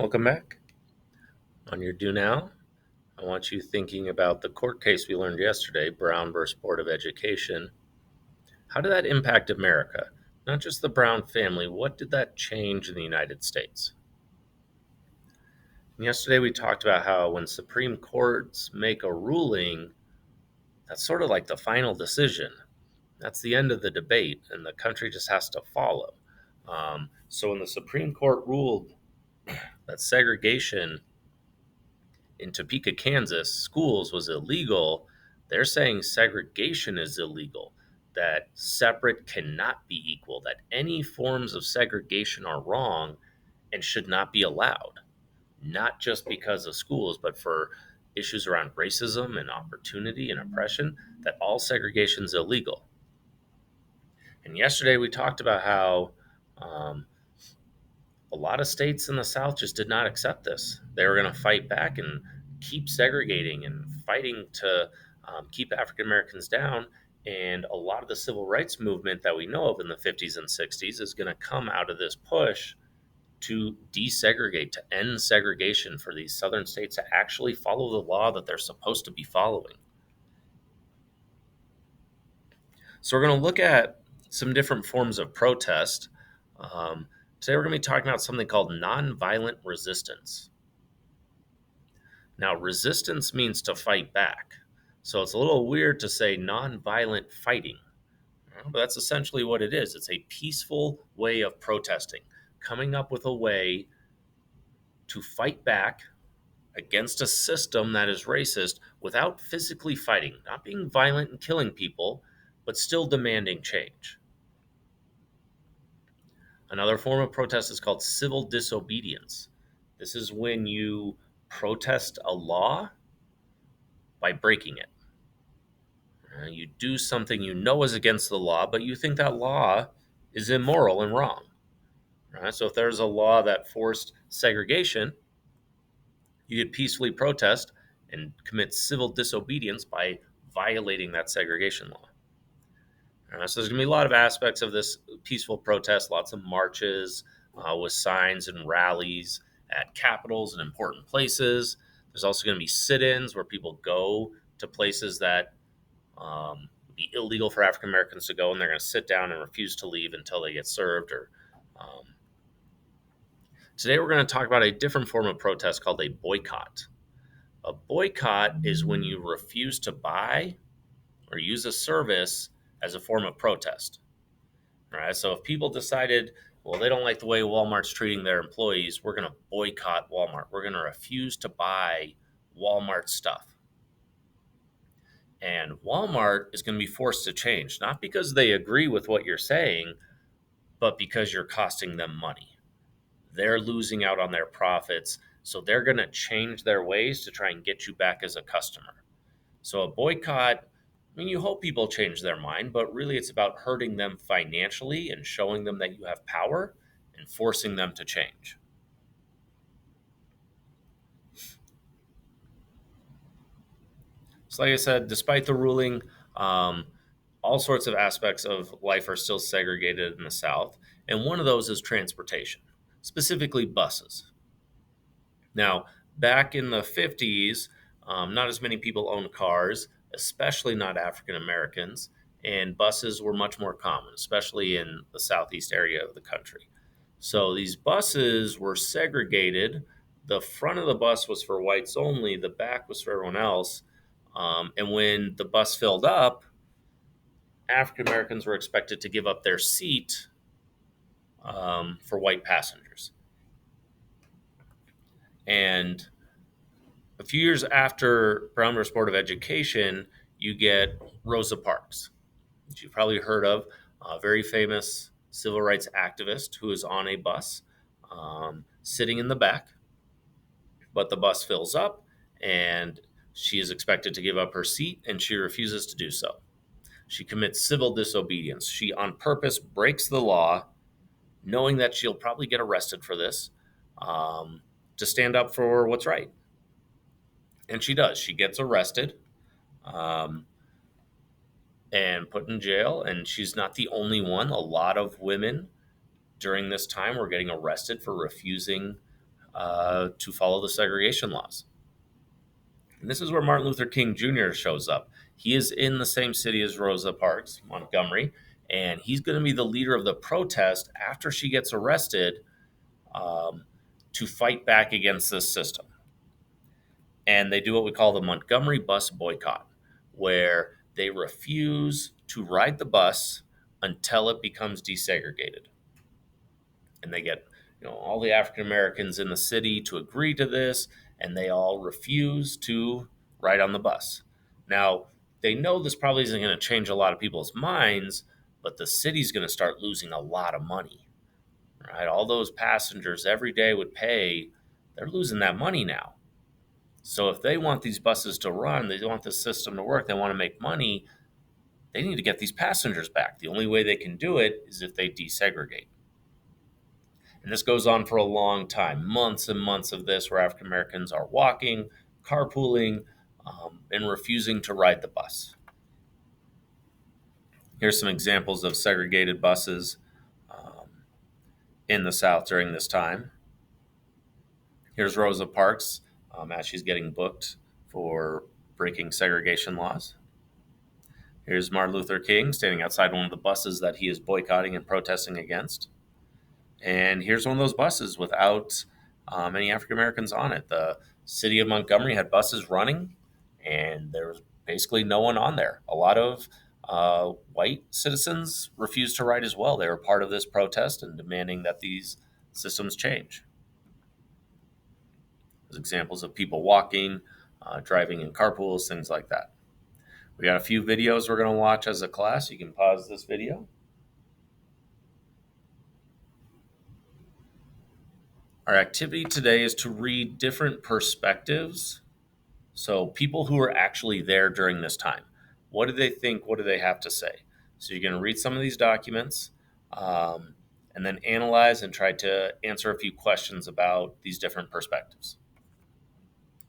Welcome back. On your Do Now, I want you thinking about the court case we learned yesterday, Brown versus Board of Education. How did that impact America? Not just the Brown family, what did that change in the United States? And yesterday we talked about how when Supreme Courts make a ruling, that's sort of like the final decision. That's the end of the debate, and the country just has to follow. So when the Supreme Court ruled that segregation in Topeka, Kansas, schools was illegal, they're saying segregation is illegal, that separate cannot be equal, that any forms of segregation are wrong and should not be allowed, not just because of schools, but for issues around racism and opportunity and oppression, that all segregation is illegal. And yesterday we talked about how um, a lot of states in the South just did not accept this. They were going to fight back and keep segregating and fighting to keep African Americans down. And a lot of the civil rights movement that we know of in the 50s and 60s is going to come out of this push to desegregate, to end segregation, for these southern states to actually follow the law that they're supposed to be following. So we're going to look at some different forms of protest. Um, Today we're going to be talking about something called nonviolent resistance. Now, resistance means to fight back. So it's a little weird to say nonviolent fighting. But that's essentially what it is. It's a peaceful way of protesting, coming up with a way to fight back against a system that is racist without physically fighting, not being violent and killing people, but still demanding change. Another form of protest is called civil disobedience. This is when you protest a law by breaking it. You do something you know is against the law, but you think that law is immoral and wrong. Right? So if there's a law that forced segregation, you could peacefully protest and commit civil disobedience by violating that segregation law. So there's going to be a lot of aspects of this peaceful protest, lots of marches with signs and rallies at capitals and important places. There's also going to be sit-ins where people go to places that would be illegal for African Americans to go, and they're going to sit down and refuse to leave until they get served. Today we're going to talk about a different form of protest called a boycott. A boycott is when you refuse to buy or use a service as a form of protest. All right, so if people decided, well, they don't like the way Walmart's treating their employees, we're going to boycott Walmart. We're going to refuse to buy Walmart stuff. And Walmart is going to be forced to change, not because they agree with what you're saying, but because you're costing them money. They're losing out on their profits, so they're going to change their ways to try and get you back as a customer. So a boycott, I mean, you hope people change their mind, but really it's about hurting them financially and showing them that you have power and forcing them to change. So like I said, despite the ruling, all sorts of aspects of life are still segregated in the South, and one of those is transportation, specifically buses. Now, back in the 50s, not as many people owned cars, especially not African Americans, and buses were much more common, especially in the southeast area of the country. So these buses were segregated. The front of the bus was for whites only, the back was for everyone else. And when the bus filled up, African Americans were expected to give up their seat for white passengers. And a few years after Brown versus Board of Education, you get Rosa Parks, which you've probably heard of, a very famous civil rights activist who is on a bus sitting in the back, but the bus fills up and she is expected to give up her seat and she refuses to do so. She commits civil disobedience. She on purpose breaks the law, knowing that she'll probably get arrested for this, to stand up for what's right. And she does. She gets arrested and put in jail. And she's not the only one. A lot of women during this time were getting arrested for refusing to follow the segregation laws. And this is where Martin Luther King Jr. shows up. He is in the same city as Rosa Parks, Montgomery, and he's going to be the leader of the protest after she gets arrested, um, to fight back against this system. And they do what we call the Montgomery bus boycott, where they refuse to ride the bus until it becomes desegregated. And they get, all the African Americans in the city to agree to this, and they all refuse to ride on the bus. Now, they know this probably isn't going to change a lot of people's minds, but the city's going to start losing a lot of money, right? All those passengers every day would pay, they're losing that money now. So if they want these buses to run, they want the system to work, they want to make money, they need to get these passengers back. The only way they can do it is if they desegregate. And this goes on for a long time, months and months of this, where African Americans are walking, carpooling, and refusing to ride the bus. Here's some examples of segregated buses in the South during this time. Here's Rosa Parks as she's getting booked for breaking segregation laws. Here's Martin Luther King standing outside one of the buses that he is boycotting and protesting against. And here's one of those buses without any African Americans on it. The city of Montgomery had buses running, and there was basically no one on there. A lot of white citizens refused to ride as well. They were part of this protest and demanding that these systems change. There's examples of people walking, driving in carpools, things like that. We got a few videos we're going to watch as a class. You can pause this video. Our activity today is to read different perspectives. So people who were actually there during this time, what do they think? What do they have to say? So you're going to read some of these documents, and then analyze and try to answer a few questions about these different perspectives.